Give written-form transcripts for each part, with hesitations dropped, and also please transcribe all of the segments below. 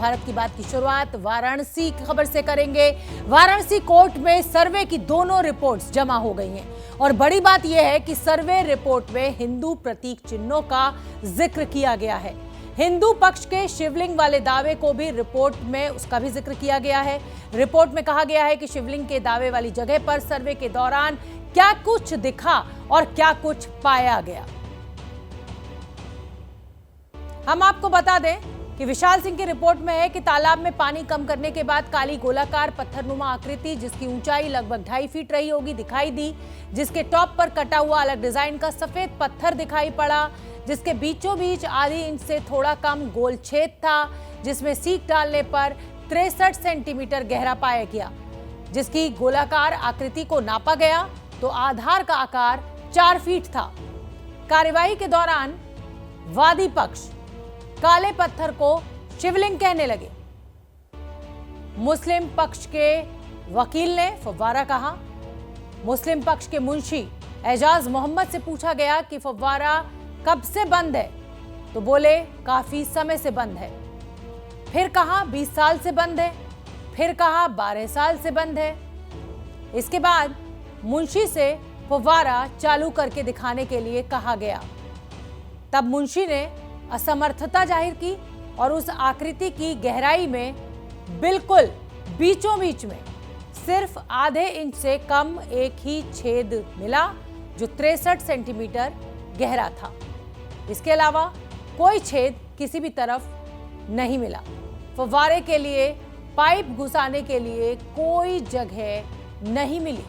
भारत की बात की शुरुआत वाराणसी की खबर से करेंगे। वाराणसी कोर्ट में सर्वे की दोनों रिपोर्ट्स जमा हो गई हैं और बड़ी बात यह है कि सर्वे रिपोर्ट में हिंदू प्रतीक चिन्हों का जिक्र किया गया है। हिंदू पक्ष के शिवलिंग वाले दावे को भी रिपोर्ट में उसका भी जिक्र किया गया है। रिपोर्ट में कहा गया है कि शिवलिंग के दावे वाली जगह पर सर्वे के दौरान क्या कुछ दिखा और क्या कुछ पाया गया। हम आपको बता दें कि विशाल सिंह की रिपोर्ट में है कि तालाब में पानी कम करने के बाद काली गोलाकार पत्थरनुमा आकृति जिसकी ऊंचाई लगभग 2.5 फीट रही होगी दिखाई दी, जिसके टॉप पर कटा हुआ अलग डिजाइन का सफेद पत्थर दिखाई पड़ा, जिसके बीचों बीच आधी इंच से थोड़ा कम गोल छेद था, जिसमें सीक डालने पर 63 सेंटीमीटर गहरा पाया गया। जिसकी गोलाकार आकृति को नापा गया तो आधार का आकार 4 फीट था। कार्यवाही के दौरान वादी पक्ष काले पत्थर को शिवलिंग कहने लगे। मुस्लिम पक्ष के वकील ने फव्वारा कहा। मुस्लिम पक्ष के मुंशी एजाज मोहम्मद से पूछा गया कि फव्वारा कब से बंद है, तो बोले काफी समय से बंद है। फिर कहा 20 साल से बंद है, फिर कहा 12 साल से बंद है। इसके बाद मुंशी से फव्वारा चालू करके दिखाने के लिए कहा गया। तब मुंशी ने असमर्थता जाहिर की और उस आकृति की गहराई में बिल्कुल बीचों बीच में सिर्फ आधे इंच से कम एक ही छेद मिला जो 63 सेंटीमीटर गहरा था। इसके अलावा कोई छेद किसी भी तरफ नहीं मिला। फव्वारे के लिए पाइप घुसाने के लिए कोई जगह नहीं मिली।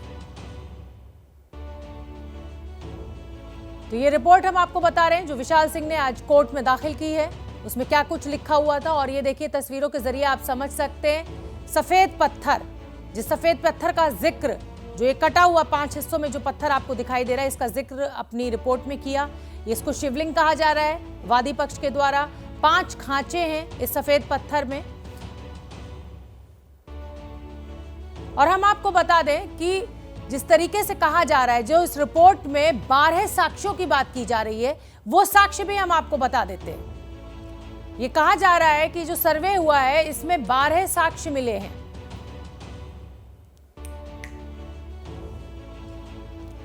तो ये रिपोर्ट हम आपको बता रहे हैं जो विशाल सिंह ने आज कोर्ट में दाखिल की है। उसमें क्या कुछ लिखा हुआ था और ये देखिए तस्वीरों के जरिए आप समझ सकते हैं। सफेद पत्थर, जिस सफेद पत्थर का जिक्र जो ये कटा हुआ 5 हिस्सों में जो पत्थर आपको दिखाई दे रहा है, इसका जिक्र अपनी रिपोर्ट में किया। इसको शिवलिंग कहा जा रहा है वादी पक्ष के द्वारा। 5 खांचे हैं इस सफेद पत्थर में। और हम आपको बता दें कि जिस तरीके से कहा जा रहा है, जो इस रिपोर्ट में 12 साक्ष्यों की बात की जा रही है, वो साक्ष्य भी हम आपको बता देते हैं। ये कहा जा रहा है कि जो सर्वे हुआ है इसमें 12 साक्ष्य मिले हैं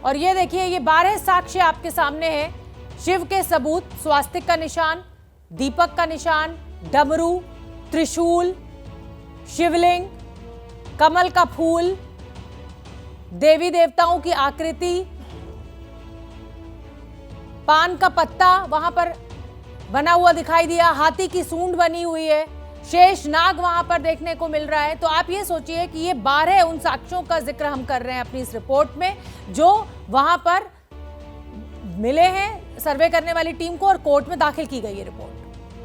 और ये देखिए ये 12 साक्ष्य आपके सामने हैं। शिव के सबूत, स्वास्तिक का निशान, दीपक का निशान, डमरू, त्रिशूल, शिवलिंग, कमल का फूल, देवी देवताओं की आकृति, पान का पत्ता वहां पर बना हुआ दिखाई दिया, हाथी की सूंड बनी हुई है, शेष नाग वहां पर देखने को मिल रहा है। तो आप ये सोचिए कि ये 12 उन साक्ष्यों का जिक्र हम कर रहे हैं अपनी इस रिपोर्ट में जो वहां पर मिले हैं सर्वे करने वाली टीम को और कोर्ट में दाखिल की गई है रिपोर्ट।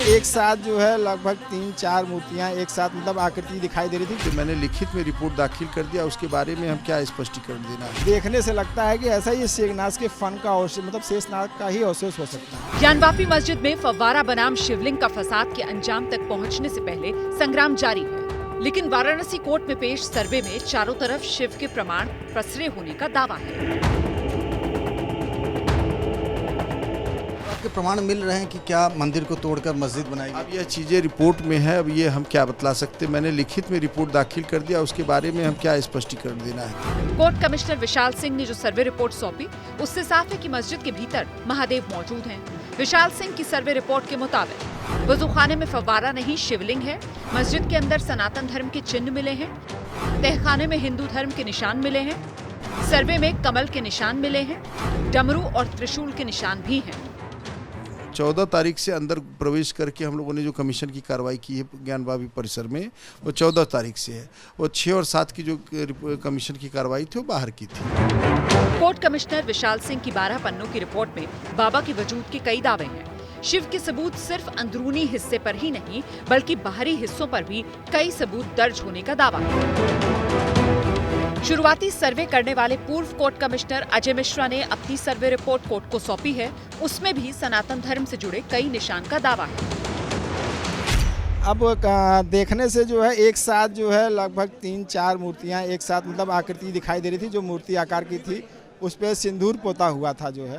एक साथ जो है लगभग 3-4 मूर्तियां एक साथ मतलब आकृति दिखाई दे रही थी। तो मैंने लिखित में रिपोर्ट दाखिल कर दिया, उसके बारे में हम क्या स्पष्टीकरण देना है। देखने से लगता है कि ऐसा ही शेषनाग के फन का मतलब शेषनाग का ही अवशेष हो सकता है। ज्ञानवापी मस्जिद में फव्वारा बनाम शिवलिंग का फसाद के अंजाम तक पहुंचने से पहले संग्राम जारी है, लेकिन वाराणसी कोर्ट में पेश सर्वे में चारों तरफ शिव के प्रमाण पसरे होने का दावा है। के प्रमाण मिल रहे हैं कि क्या मंदिर को तोड़कर मस्जिद बनाई गई? अब यह चीजें रिपोर्ट में है, अब ये हम क्या बतला सकते। मैंने लिखित में रिपोर्ट दाखिल कर दिया, उसके बारे में हम क्या स्पष्टीकरण देना है। कोर्ट कमिश्नर विशाल सिंह ने जो सर्वे रिपोर्ट सौंपी उससे साफ है कि मस्जिद के भीतर महादेव मौजूद हैं। विशाल सिंह की सर्वे रिपोर्ट के मुताबिक वजूखाने में फव्वारा नहीं शिवलिंग है। मस्जिद के अंदर सनातन धर्म के चिन्ह मिले हैं। तहखाने में हिंदू धर्म के निशान मिले हैं। सर्वे में कमल के निशान मिले हैं। डमरू और त्रिशूल के निशान भी हैं। 14 तारीख से अंदर प्रवेश करके हम लोगों ने जो कमीशन की कार्रवाई की है ज्ञानवापी परिसर में, वो 14 तारीख से है। वो 6 और 7 की जो कमीशन की कार्रवाई थी वो बाहर की थी। कोर्ट कमिश्नर विशाल सिंह की 12 पन्नों की रिपोर्ट में बाबा के वजूद के कई दावे हैं। शिव के सबूत सिर्फ अंदरूनी हिस्से पर ही नहीं बल्कि बाहरी हिस्सों पर भी कई सबूत दर्ज होने का दावा है। शुरुआती सर्वे करने वाले पूर्व कोर्ट कमिश्नर अजय मिश्रा ने अपनी सर्वे रिपोर्ट कोर्ट को सौंपी है। उसमें भी सनातन धर्म से जुड़े कई निशान का दावा है। अब देखने से जो है एक साथ जो है लगभग 3-4 मूर्तियां एक साथ मतलब आकृति दिखाई दे रही थी जो मूर्ति आकार की थी। उस पर सिंदूर पोता हुआ था जो है।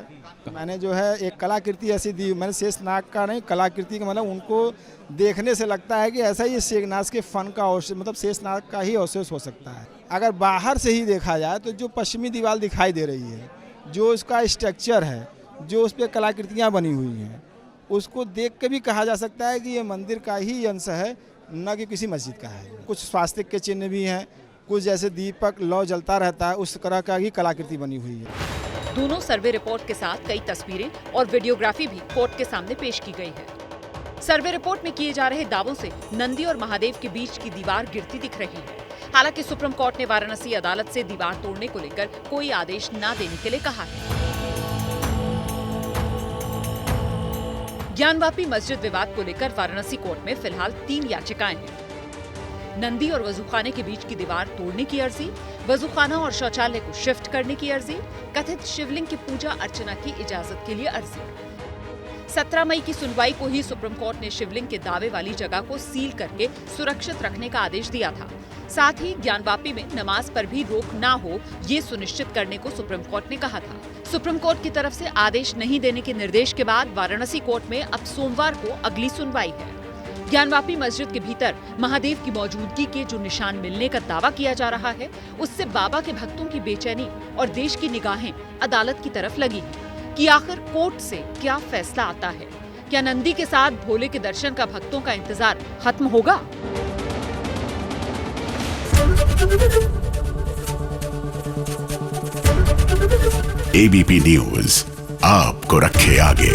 मैंने जो है एक कलाकृति ऐसी दी, मैंने शेषनाग का नहीं, कलाकृति का मतलब उनको देखने से लगता है कि ऐसा ही शेषनाग के फन का अवशेष, मतलब शेषनाग का ही अवशेष हो सकता है। अगर बाहर से ही देखा जाए तो जो पश्चिमी दीवार दिखाई दे रही है, जो उसका स्ट्रक्चर है, जो उस पर कलाकृतियाँ बनी हुई हैं, उसको देख के भी कहा जा सकता है कि ये मंदिर का ही अंश है, न कि किसी मस्जिद का है। कुछ स्वास्तिक के चिन्ह भी हैं, कुछ जैसे दीपक लौ जलता रहता है, उस तरह का ही कलाकृति बनी हुई है। दोनों सर्वे रिपोर्ट के साथ कई तस्वीरें और वीडियोग्राफी भी कोर्ट के सामने पेश की गई है। सर्वे रिपोर्ट में किए जा रहे दावों से नंदी और महादेव के बीच की दीवार गिरती दिख रही है। हालांकि सुप्रीम कोर्ट ने वाराणसी अदालत से दीवार तोड़ने को लेकर कोई आदेश न देने के लिए कहा है। ज्ञानवापी मस्जिद विवाद को लेकर वाराणसी कोर्ट में फिलहाल 3 याचिकाएं हैं। नंदी और वजूखाने के बीच की दीवार तोड़ने की अर्जी, वजूखाना और शौचालय को शिफ्ट करने की अर्जी, कथित शिवलिंग की पूजा अर्चना की इजाजत के लिए अर्जी। 17 मई की सुनवाई को ही सुप्रीम कोर्ट ने शिवलिंग के दावे वाली जगह को सील करके सुरक्षित रखने का आदेश दिया था। साथ ही ज्ञानवापी में नमाज पर भी रोक ना हो, ये सुनिश्चित करने को सुप्रीम कोर्ट ने कहा था। सुप्रीम कोर्ट की तरफ से आदेश नहीं देने के निर्देश के बाद वाराणसी कोर्ट में अब सोमवार को अगली सुनवाई है। ज्ञानवापी मस्जिद के भीतर महादेव की मौजूदगी के जो निशान मिलने का दावा किया जा रहा है, उससे बाबा के भक्तों की बेचैनी और देश की निगाहें अदालत की तरफ लगी हैं कि आखिर कोर्ट से क्या फैसला आता है। क्या नंदी के साथ भोले के दर्शन का भक्तों का इंतजार खत्म होगा? एबीपी न्यूज आपको रखे आगे।